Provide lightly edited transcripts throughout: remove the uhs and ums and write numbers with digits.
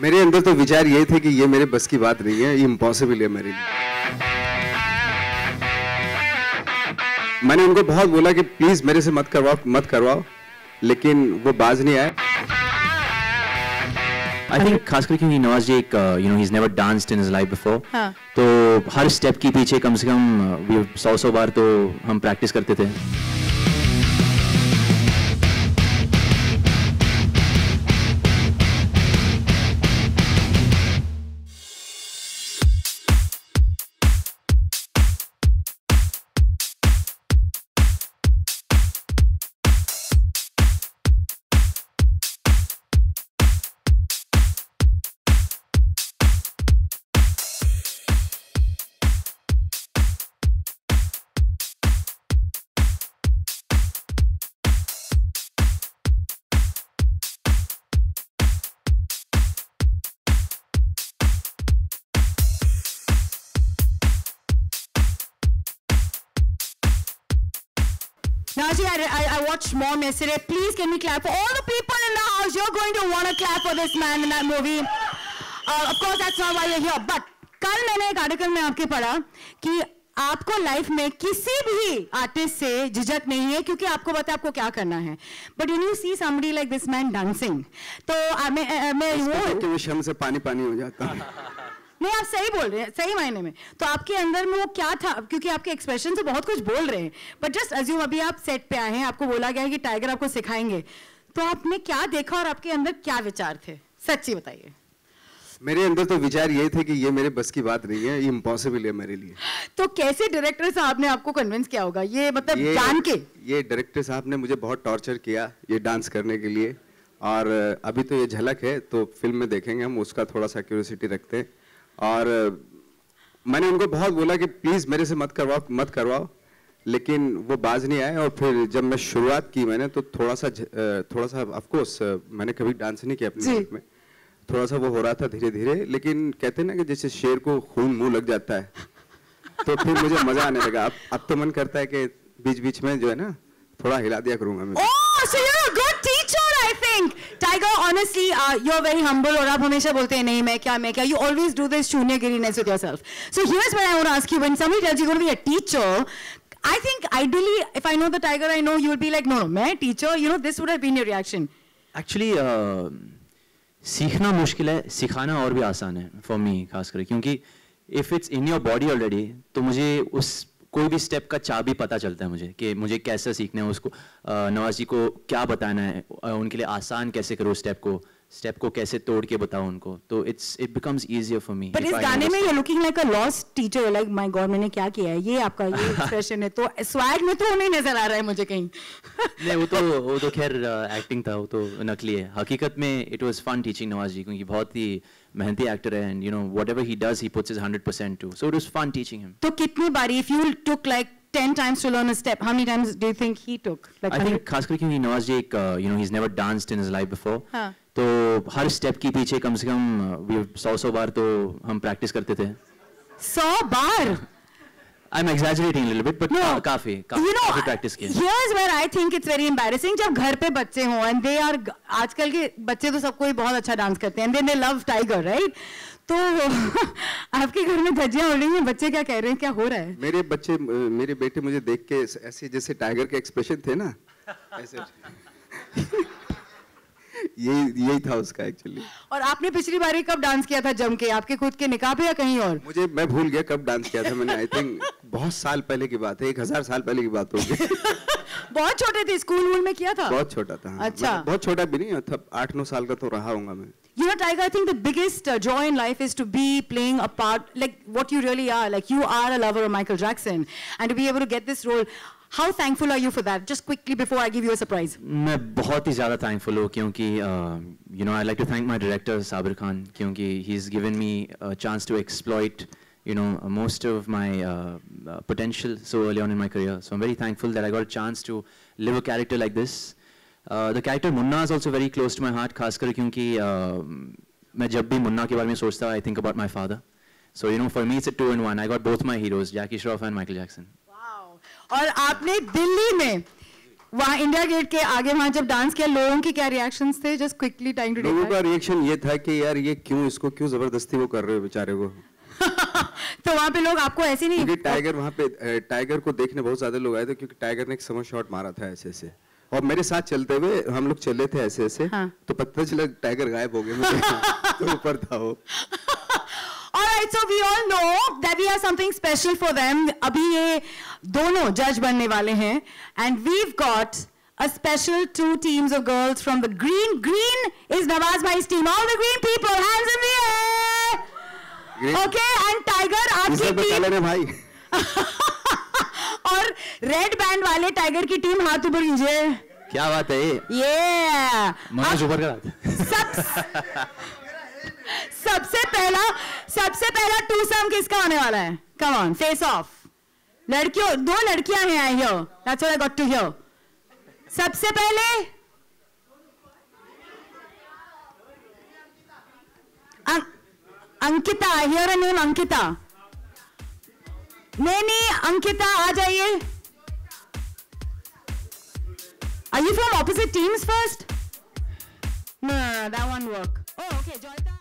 मेरे अंदर तो विचार ये थे कि ये मेरे बस की बात नहीं है, ये इम्पॉसिबल है मेरे लिए। मैंने उनको बहुत बोला कि प्लीज मेरे से मत करवाओ, लेकिन वो बाज नहीं आए। I think खासकर क्योंकि नवाज जी एक he's never danced in his life before, हाँ. तो हर स्टेप के पीछे कम से कम 100 बार तो हम प्रैक्टिस करते थे। Naji, I watched Mom yesterday. Please can we clap for all the people in the house? You're going to want to clap for this man in that movie. Of course, that's not why you're here. But कल मैंने एक article में आपके पढ़ा कि आपको life में किसी भी आर्टिस्ट से झिझक नहीं है क्योंकि आपको पता है आपको क्या करना है। But when you see somebody like this man dancing, तो मैं वो शर्म से पानी हो जाता है। नहीं, आप सही बोल रहे हैं, सही मायने में। तो आपके अंदर में वो क्या था, क्योंकि आपके एक्सप्रेशन से बहुत कुछ बोल रहे हैं। बट जस्ट अज्यूम अभी आप सेट पे आए हैं, आपको बोला गया है कि टाइगर आपको सिखाएंगे, तो आपने क्या देखा और आपके अंदर क्या विचार थे, सच्ची बताइए। मेरे अंदर तो विचार ये थे कि ये मेरे बस की बात नहीं है, ये इम्पॉसिबल है मेरे लिए। तो कैसे डायरेक्टर साहब ने आपको कन्विंस किया होगा, ये मतलब जान के? ये डायरेक्टर साहब ने मुझे बहुत टॉर्चर किया ये डांस करने के लिए, और अभी तो ये झलक है, तो फिल्म में देखेंगे हम, उसका थोड़ा सा क्यूरियोसिटी रखते हैं। और मैंने उनको बहुत बोला कि प्लीज मेरे से मत करवाओ, लेकिन वो बाज नहीं आए। और फिर जब मैं शुरुआत की मैंने, तो थोड़ा सा ऑफ कोर्स मैंने कभी डांस नहीं किया अपनी लाइफ में, थोड़ा सा वो हो रहा था धीरे धीरे, लेकिन कहते हैं ना कि जैसे शेर को खून मुंह लग जाता है, तो फिर मुझे मजा आने लगा। अब तो मन करता है कि बीच बीच में जो है ना थोड़ा हिला दिया करूंगा मैं। So you're a good teacher, I think. Tiger, honestly, you're very humble. और आप हमेशा बोलते हैं नहीं मैं क्या. You always do this shunyagiriness with yourself. So here's what I want to ask you. When somebody tells you you're going to be a teacher, I think ideally, if I know the Tiger I know, you would be like, no, मैं teacher. You know, this would have been your reaction. Actually, सीखना मुश्किल है, सिखाना और भी आसान है for me खासकर, क्योंकि if it's in your body already, तो मुझे उस कोई भी स्टेप का चाबी पता चलता है मुझे कि मुझे कैसे सीखना है उसको, नवाज जी को क्या बताना है, उनके लिए आसान कैसे करो स्टेप को कैसे तोड़ के बताओ उनको, तो it becomes easier for me. But इस गाने में you're looking like a lost teacher, like my God मैंने क्या किया है, ये आपका ये एक्सप्रेशन है, तो स्वैग में तो नहीं नजर आ रहा है मुझे कहीं। नहीं, वो तो खैर एक्टिंग था, वो तो नकली है। हकीकत में it was fun teaching Nawaz जी, क्योंकि बहुत ही मेहनती एक्टर है, and you know whatever he does he puts his 100% too, so it was fun teaching him. तो कितनी बारी, if you took like 10 times to learn a step, how many times do you think he took? Like I think खासकर क्योंकि नवाज जी एक he's never danced in his life before, हाँ. तो हर step के पीछे कम से कम 100 बार तो हम प्रैक्टिस करते थे। 100 बार? I'm exaggerating a little bit, but no, काफी practice किया। Here's where I think it's very embarrassing, जब घर पे बच्चे हों and they are, आजकल के बच्चे तो सबको ही बहुत अच्छा डांस करते हैं, and then they love Tiger, right? तो आपके घर में धज्जियां उड़ रही हैं, बच्चे क्या कह रहे हैं, क्या हो रहा है? मेरे बेटे मुझे देख के ऐसे जैसे टाइगर के एक्सप्रेशन थे ना, ऐसे यही था उसका एक्चुअली। और आपने पिछली बार कब डांस किया था जम के, आपके खुद के निकाह पे या कहीं और? मैं भूल गया कब डांस किया था मैंने, आई थिंक बहुत साल पहले की बात है, 1000 साल पहले की बात होगी। बहुत छोटे थे, स्कूल में किया था? बहुत छोटा था। अच्छा, बहुत छोटा भी नहीं था, 8-9 साल का तो रहा होऊंगा मैं। You know, Tiger, I think the biggest joy in life is to be playing a part, like what you really are. Like you are a lover of Michael Jackson, and to be able to get this role. How thankful are you for that? Just quickly before I give you a surprise. मैं बहुत ही ज़्यादा thankful हूँ, क्योंकि you know I like to thank my director Sabir Khan, क्योंकि he's given me a chance to exploit most of my potential so early on in my career. So I'm very thankful that I got a chance to live a character like this. The character Munna is also very close to my heart, खासकर क्योंकि मैं जब भी मुन्ना के बारे में सोचता I think about my father. So for me it's a 2-in-1. I got both my heroes, Jackie Shroff and Michael Jackson. Wow. और आपने दिल्ली में वहाँ इंडिया गेट के आगे वहाँ जब डांस किया, लोगों के क्या रिएक्शंस थे? जस्ट क्विकली टाइम टू लोगों का रिएक्शन ये था कि यार ये इसको क्यों जबरदस्ती वो कर रहे हो बेचारे को। तो वहाँ पे लोग आपको ऐसे नहीं, क्योंकि टाइगर वहाँ पे टाइगर को देखने बहुत ज्यादा लोग आए थे, क्योंकि टाइगर ने एक समर शॉट मारा था ऐसे ऐसे, और मेरे साथ चलते हुए हम लोग चले थे ऐसे ऐसे। हाँ। तो पता चला टाइगर गायब हो गया, तो ऊपर था वो। Alright, so we all know that we have something special for them. अभी ये दोनों जज बनने वाले हैं, and we've got a special 2 teams of girls from the green. Green is Nawaz bhai's team. All the green people, hands in the air. Green. Okay, and Tiger आपकी team है भाई। और रेड बैंड वाले tiger की team हाथ ऊपर कीजिए। क्या बात है ये? मनोज ऊपर का सबसे पहला टूसम किसका होने वाला है? Come on, face off. लड़कियों, 2 लड़कियां हैं here. That's what I got to hear. सबसे पहले Ankita, I hear a name Ankita. नहीं, अंकिता आ जाइए. Are you from opposite teams first? No, that won't work. Oh, okay, Joyita.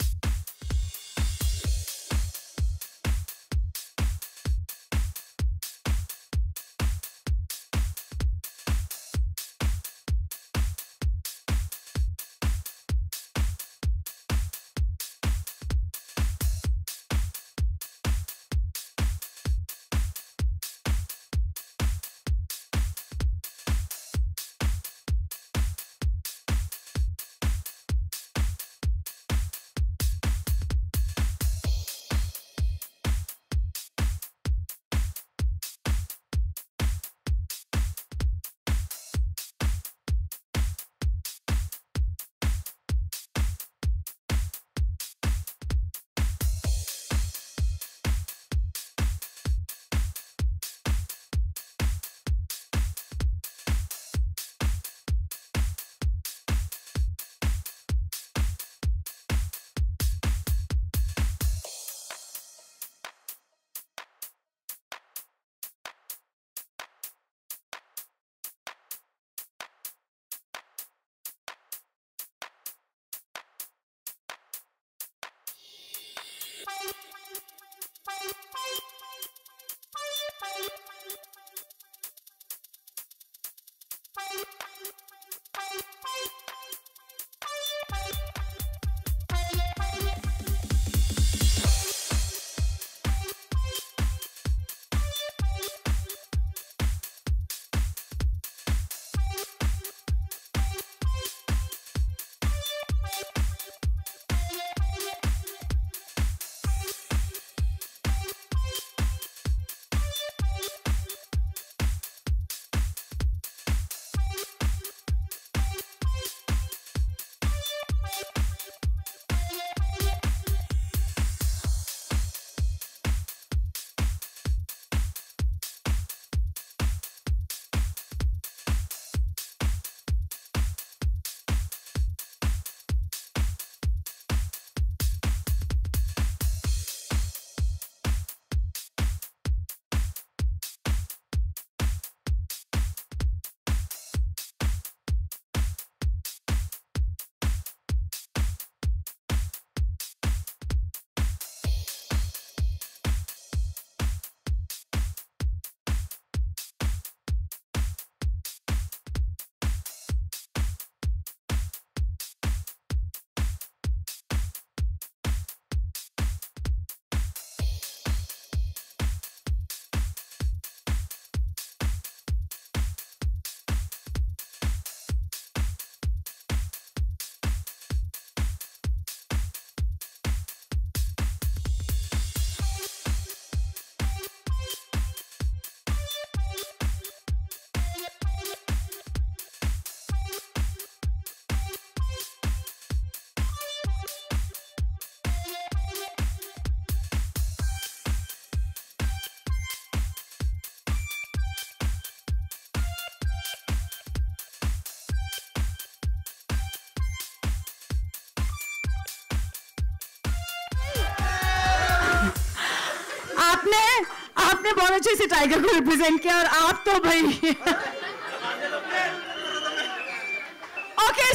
आपने बहुत अच्छे से टाइगर को रिप्रेजेंट किया और आप तो भाई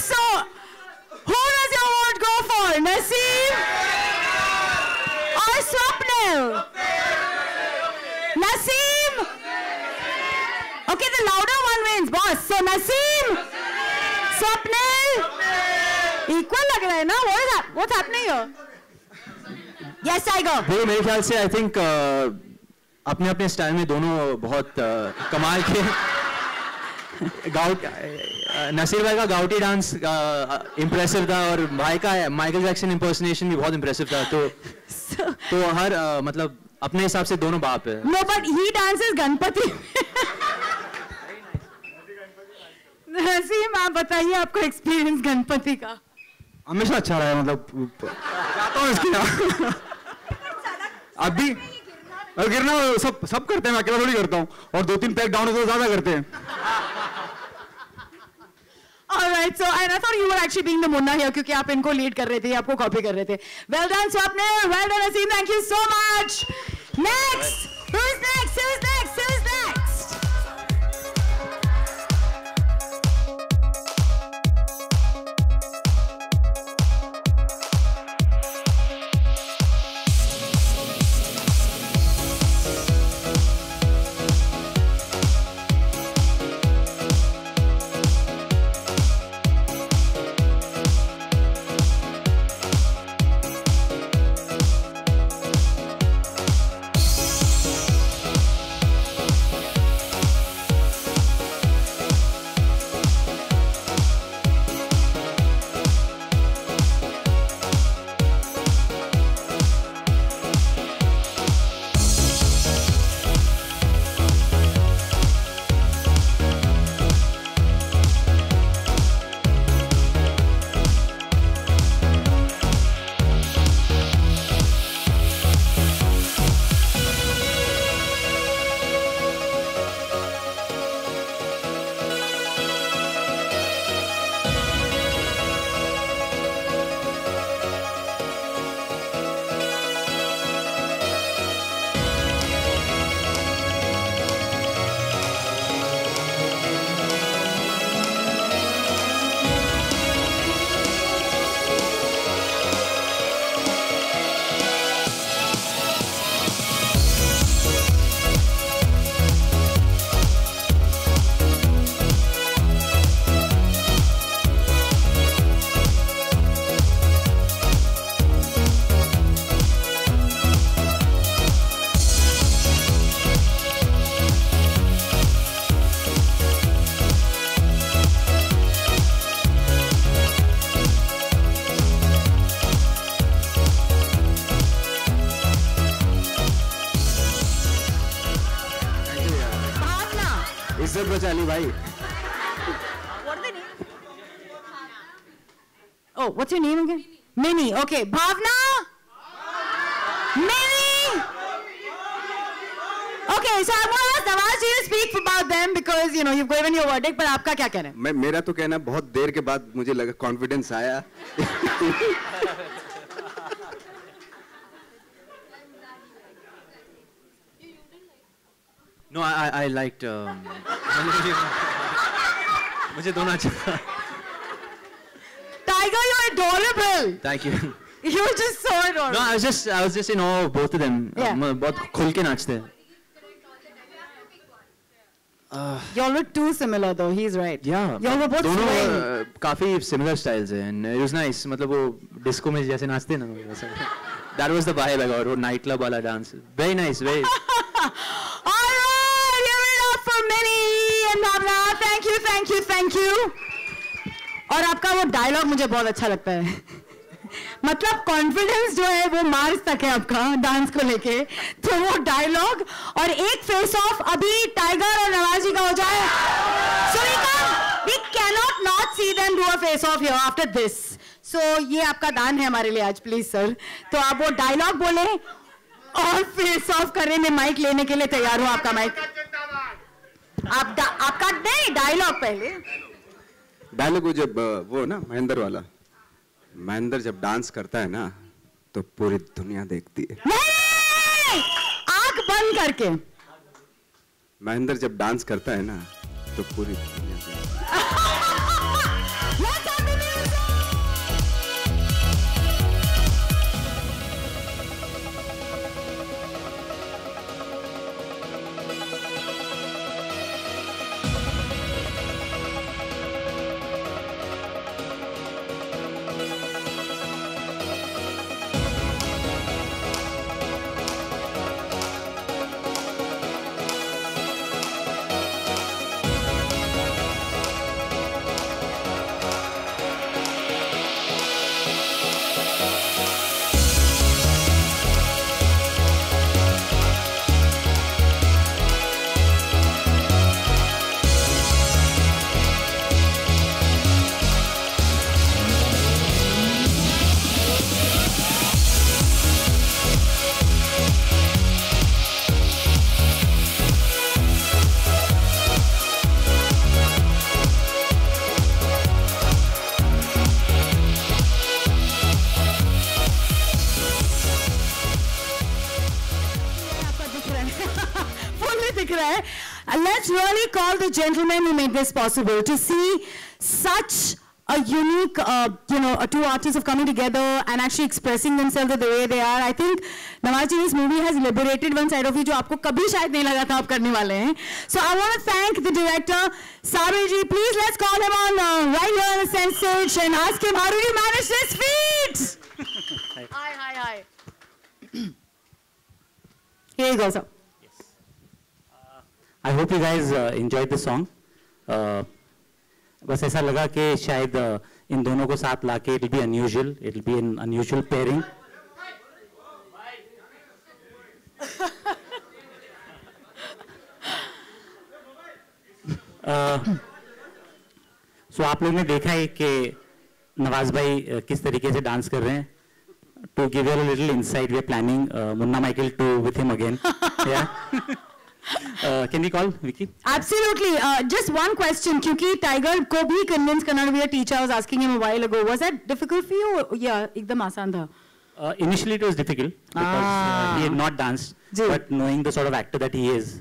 so who does your vote go for? Naseem or Swapnil? Naseem. Okay, the louder one wins, boss. So Naseem, Swapnil. Equal लग रहा है ना? What's happening here? Yes, Tiger. वो मेरे ख्याल से I think अपने अपने स्टाइल में दोनों बहुत कमाल के नसीर भाई का गाउटी डांस इम्प्रेसिव था और भाई का माइकल जैक्सन इम्पर्सनेशन भी बहुत इम्प्रेसिव था तो हर मतलब अपने हिसाब से दोनों बाप है. No, but he dances Ganpati. Naseem, आप बताइए आपको एक्सपीरियंस गणपति का. हमेशा अच्छा रहा है, मतलब जाता हूँ इसके यहाँ. अभी गिरना सब करते हैं, मैं अकेला थोड़ी करता हूँ, और 2-3 पैक डाउन तो ज्यादा करते हैं. Alright, so and I thought you were actually being the Munna here क्योंकि आप इनको लीड कर रहे थे, आपको कॉपी कर रहे थे. Well done, Swapnil. Well done, Naseem. Thank you so much. Next, who's next? Who's next? Who's next? इज्जत बचा ली भाई. What are the names? Oh, what's your name again? Mini. Okay, Bhavna. Mini. Okay, so I'm going to ask Nawaz ji to speak about them because you know you've given your verdict. But आपका क्या कहना है? मेरा तो कहना है, बहुत देर के बाद मुझे लगा कॉन्फिडेंस आया. No, I liked. मुझे दोनों अच्छा. Tiger, you're adorable. Thank you. You're just so adorable. No, I was just in awe of both of them. Yeah. बहुत खुल के नाचते हैं. Y'all look too similar though. He's right. Yeah. Y'all were both दोनों swaying. काफी similar styles हैं. And it was nice. मतलब वो disco में जैसे नाचते हैं ना वैसा. That was the vibe I got. वो night club वाला dance. Very nice. Very. All right, give it up for Mini and Bhavna. Thank you, thank you, thank you. और आपका वो डायलॉग मुझे बहुत अच्छा लगता है. मतलब कॉन्फिडेंस जो है वो मार्च तक है आपका डांस को लेके. तो वो डायलॉग और एक फेस ऑफ अभी टाइगर और नवाज जी का हो जाए. So we cannot not see them do a face off here after this. So ये आपका दान है हमारे लिए आज, प्लीज सर. तो आप वो डायलॉग बोले और फेस ऑफ करने में माइक लेने के लिए तैयार हो. आपका माइक आपका नहीं, डायलॉग पहले. डायलॉग वो जब वो ना महेंद्र जब डांस करता है ना तो पूरी दुनिया देखती है. नहीं, आंख बंद करके. महेंद्र जब डांस करता है ना तो पूरी दुनिया देखती है. Let's have the रहा है. Let's really call the gentleman who made this possible. To see such a unique, two artists of coming together and actually expressing themselves the way they are. I think Nawaz ji, this movie has liberated one side of you जो आपको कभी शायद नहीं लगा था आप करने वाले हैं. So I want to thank the director, Sabir ji. Please let's call him on right here on the center stage and ask him how did he manage this feat? Hi. Here you go, sir. Yes. I hope you guys enjoyed the song. बस ऐसा लगा कि शायद इन दोनों को साथ लाके it'll be unusual, it'll be an unusual pairing. So आप लोगों ने देखा है कि नवाज भाई किस तरीके से डांस कर रहे हैं. To give you a little insight, we are planning Munna Michael 2 with him again. Yeah. Can we call Vicky? Absolutely. Just one question, क्योंकि Tiger को भी convince करना to be a teacher. I was asking him a while ago. Was that difficult for you? Yeah, एकदम आसान था. Initially it was difficult because he had not danced, but knowing the sort of actor that he is,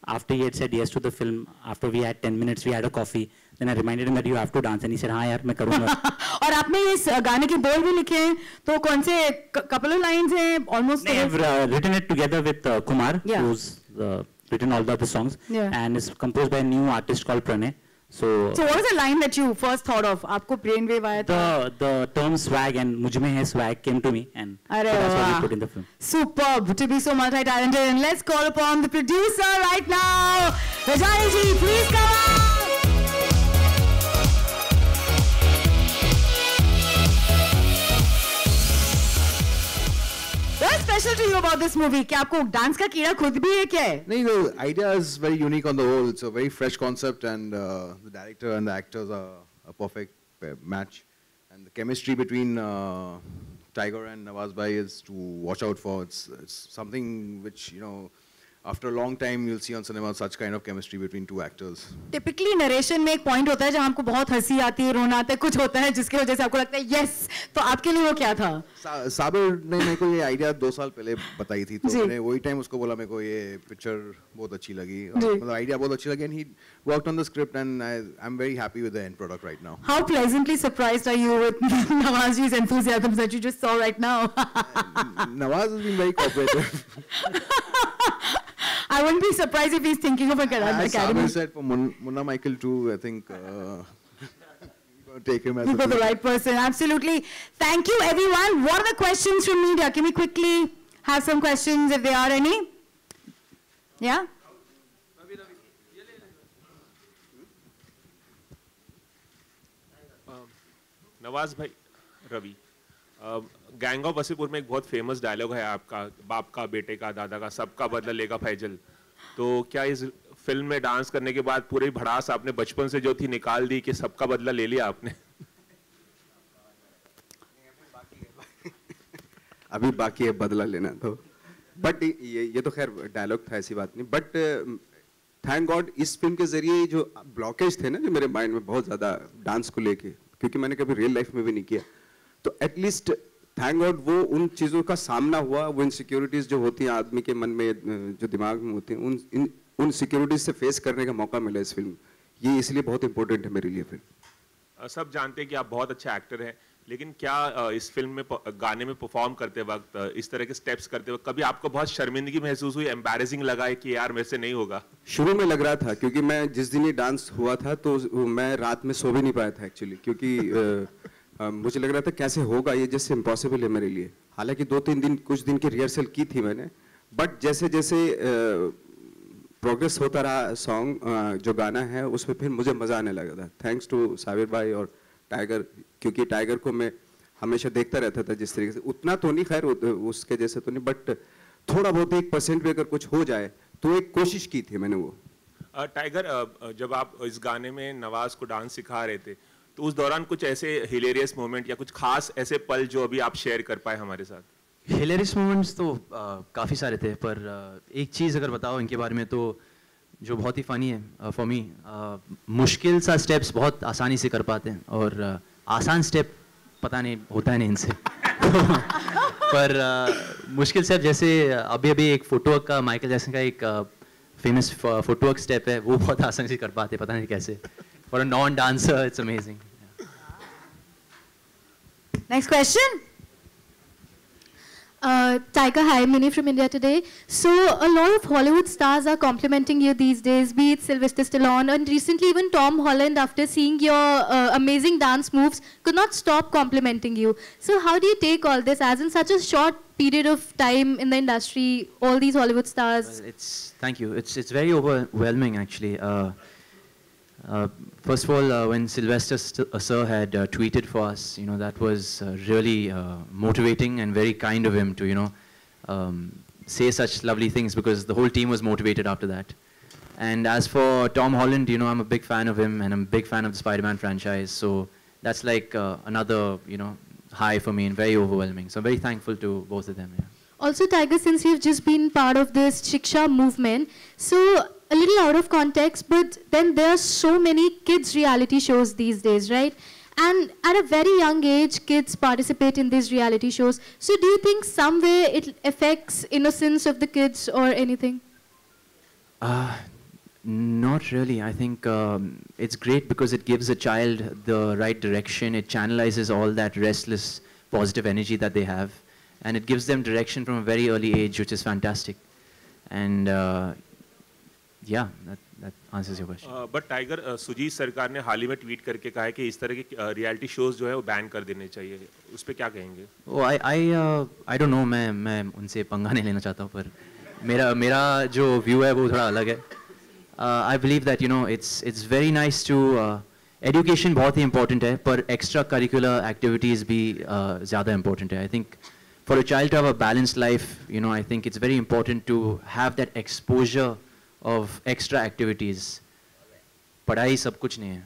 after he had said yes to the film, after we had 10 minutes, we had a coffee, then I reminded him that you have to dance, and he said, हाँ यार मैं करूँगा. और आपने इस गाने के बोल भी लिखे हैं, तो कौन से couple of lines हैं? Almost. They have written it together with Kumar, who's written all the other songs, and it's composed by a new artist called Pranay. So what was the line that you first thought of? आपको brainwave आया था? The term swag and मुझ में है swag came to me, and that's what we put in the film. Superb to be so multi-talented. And let's call upon the producer right now, Rajani ji, please come on. What's special to you about this movie? क्या आपको dance का कीड़ा खुद भी है क्या है? नहीं, the idea is very unique on the whole. It's a very fresh concept, and the director and the actors are a perfect match. And the chemistry between Tiger and Nawaz Bhai is to watch out for. It's something which, after a long time you'll see on cinema such kind of chemistry between two actors. Typically narration में एक point होता है जहाँ आपको बहुत हंसी आती है, रोना आता है, कुछ होता है जिसकी वजह से आपको लगता है yes. तो आपके लिए वो क्या था? साबिर ने मेरे को ये आइडिया 2 साल पहले बताई थी, तो मैंने वही टाइम उसको बोला मेरे को ये पिक्चर बहुत अच्छी लगी, मतलब आइडिया बहुत अच्छी लगी, and he worked on the script, and I'm very happy with the end product right now. How pleasantly surprised are you with Nawaz ji's enthusiasm that you just saw right now? Nawaz has been very cooperative. I wouldn't be surprised if he's thinking of a academy. Sabir said for Munna Michael 2, I think take him as you got the right person. Absolutely. Thank you, everyone. What are the questions from media? Can we quickly have some questions if there are any? Yeah? Nawaz भाई, Ravi, gang of Wasseypur में एक बहुत famous dialogue है आपका, बाप का, बेटे का, दादा का, सबका बदला लेगा फैजल. तो क्या इस फिल्म में डांस करने के बाद पूरी भड़ास आपने बचपन से जो थी निकाल दी कि सबका बदला ले लिया आपने? अभी बाकी है बदला लेना तो, बट ये तो खैर डायलॉग था, ऐसी बात नहीं. बट थैंक गॉड इस फिल्म के जरिए जो ब्लॉकेज थे ना जो मेरे माइंड में बहुत ज्यादा डांस को लेके, क्योंकि मैंने कभी रियल लाइफ में भी नहीं किया, तो एटलीस्ट थैंक गॉड वो उन चीज़ों का सामना हुआ, वो इनसिक्योरिटीज़ जो होती हैं आदमी के मन में, जो दिमाग में होती हैं, उन सिक्योरिटीज़ से फेस करने का मौका मिला इस फिल्म. ये इसलिए बहुत इंपॉर्टेंट है मेरे लिए फिल्म. सब जानते हैं कि आप बहुत अच्छे एक्टर हैं, लेकिन क्या इस फिल्म में गाने में परफॉर्म करते वक्त, इस तरह के स्टेप्स करते वक्त कभी आपको बहुत शर्मिंदगी महसूस हुई, एम्बैरेसिंग लगा है कि यार मेरे से नहीं होगा? शुरू में लग रहा था, क्योंकि मैं जिस दिन ये डांस हुआ था तो मैं रात में सो भी नहीं पाया था एक्चुअली, क्योंकि मुझे लग रहा था कैसे होगा ये, जैसे इम्पॉसिबल है मेरे लिए. हालांकि 2-3 दिन कुछ दिन की रिहर्सल की थी मैंने, बट जैसे जैसे प्रोग्रेस होता रहा सॉन्ग जो गाना है उसमें फिर मुझे मज़ा आने लगा था. थैंक्स टू साबिर भाई और टाइगर, क्योंकि टाइगर को मैं हमेशा देखता रहता था जिस तरीके से, उतना तो नहीं खैर उसके जैसे तो नहीं, बट थोड़ा बहुत 1% भी अगर कुछ हो जाए तो एक कोशिश की थी मैंने वो. टाइगर, जब आप इस गाने में नवाज को डांस सिखा रहे थे तो उस दौरान कुछ ऐसे हिलेरियस मोमेंट या कुछ खास ऐसे पल जो अभी आप शेयर कर पाए हमारे साथ? हिलेरियस मोमेंट्स तो काफ़ी सारे थे, पर एक चीज़ अगर बताओ इनके बारे में तो जो बहुत ही फ़नी है फॉर मी, मुश्किल सा स्टेप्स बहुत आसानी से कर पाते हैं और आसान स्टेप पता नहीं होता है नहीं इनसे. पर मुश्किल स्टेप जैसे अभी एक फुटवर्क का, माइकल जैक्सन का एक famous footwork step है वो बहुत आसानी से कर पाते, पता नहीं कैसे. For a non-dancer, it's amazing. Next question. Tiger, hi, Mini from India Today. So a lot of Hollywood stars are complimenting you these days, be it Sylvester Stallone, and recently even Tom Holland, after seeing your amazing dance moves, could not stop complimenting you. So how do you take all this, as in such a short period of time in the industry, all these Hollywood stars? Well, thank you. It's very overwhelming, actually. First of all, when Sylvester Sir had tweeted for us, you know, that was really motivating and very kind of him to, you know, say such lovely things, because the whole team was motivated after that. And as for Tom Holland, you know, I'm a big fan of him, and I'm a big fan of the Spider-Man franchise. So that's like another, you know, high for me and very overwhelming. So I'm very thankful to both of them. Yeah. Also, Tiger, since you've just been part of this Shiksha movement, so a little out of context, but then there are so many kids reality shows these days, right? And at a very young age, kids participate in these reality shows. So do you think some way it affects innocence of the kids or anything? Not really. I think it's great because it gives a child the right direction. It channelizes all that restless, positive energy that they have. And it gives them direction from a very early age, which is fantastic. And yeah, that answers your question. But Tiger, Sujit सरकार ने हाल ही में tweet करके कहा है कि इस तरह के रियलिटी शोज जो है वो बैन कर देने चाहिए. उस पे क्या कहेंगे? Oh, I don't know. मैं उनसे पंगा नहीं लेना चाहता हूँ, पर मेरा जो व्यू है वो थोड़ा अलग है. I believe that, you know, it's very nice to education बहुत ही important है, पर extra curricular activities भी ज़्यादा important है. I think for a child to have a balanced life, you know, I think it's very important to have that exposure of extra activities. पढ़ाई सब कुछ नहीं है.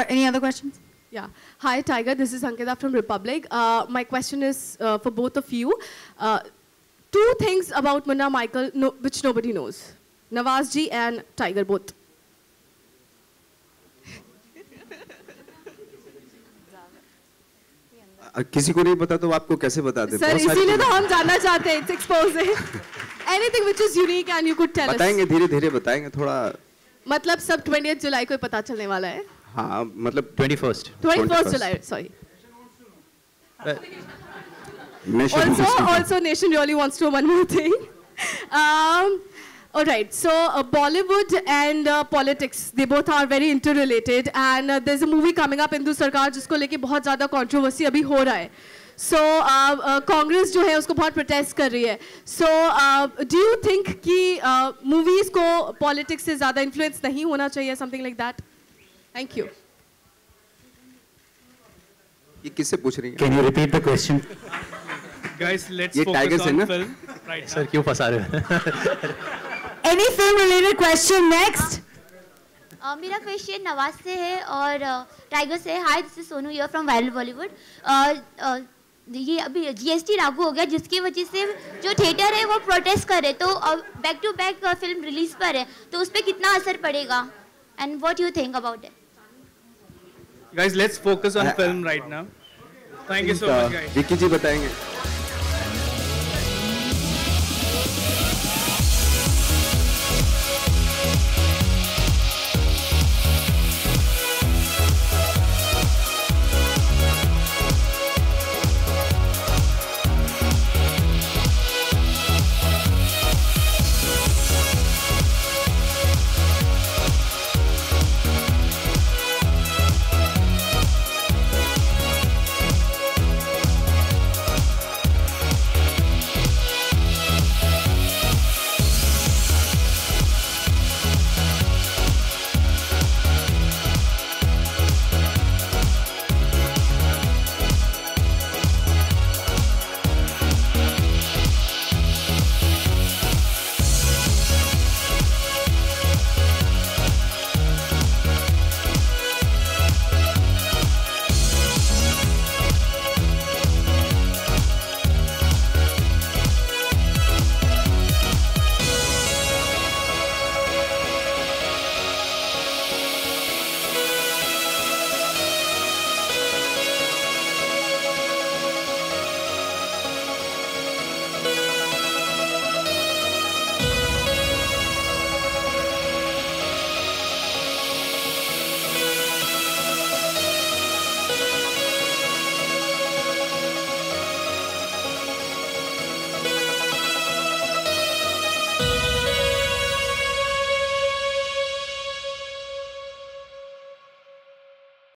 Any other questions? Yeah. Hi, Tiger. This is Ankita from Republic. My question is for both of you. Two things about Munna Michael which nobody knows. Nawaz ji and Tiger both. किसी को नहीं पता तो आपको कैसे बता दें? Sir इसीलिए तो हम जानना चाहते हैं. It's exposing. Anything which is unique and you could tell us. बताएंगे, धीरे-धीरे बताएंगे थोड़ा. मतलब सब 20th जुलाई को पता चलने वाला है. हाँ, मतलब 21st. 21st July, sorry. Also, Nation really wants to know one more thing. All right, so Bollywood and politics, they both are very interrelated, and there's a movie coming up, Hindu Sarkar, जिसको लेके बहुत ज़्यादा controversy अभी हो रहा है. So Congress जो है उसको बहुत protest कर रही है. So do you think कि movies को politics से ज़्यादा influence नहीं होना चाहिए, something like that? Thank you. ये किससे पूछ रही हैं? Can you repeat the question? Guys, let's focus on film. Right. Sir, क्यों फंसा रहे हो? Any film related question next? मेरा क्वेश्चन नवाज से है और टाइगर से है. Hi, this is Sonu here from viral Bollywood. ये अभी जीएसटी लागू हो गया, जिसकी वजह से जो थिएटर है वो प्रोटेस्ट कर रहे, तो back to back film release पर है, तो उस पर कितना असर पड़ेगा, and what you think about it? Guys, let's focus on film right now. Thank you so much, guys. Vicky ji बताएंगे.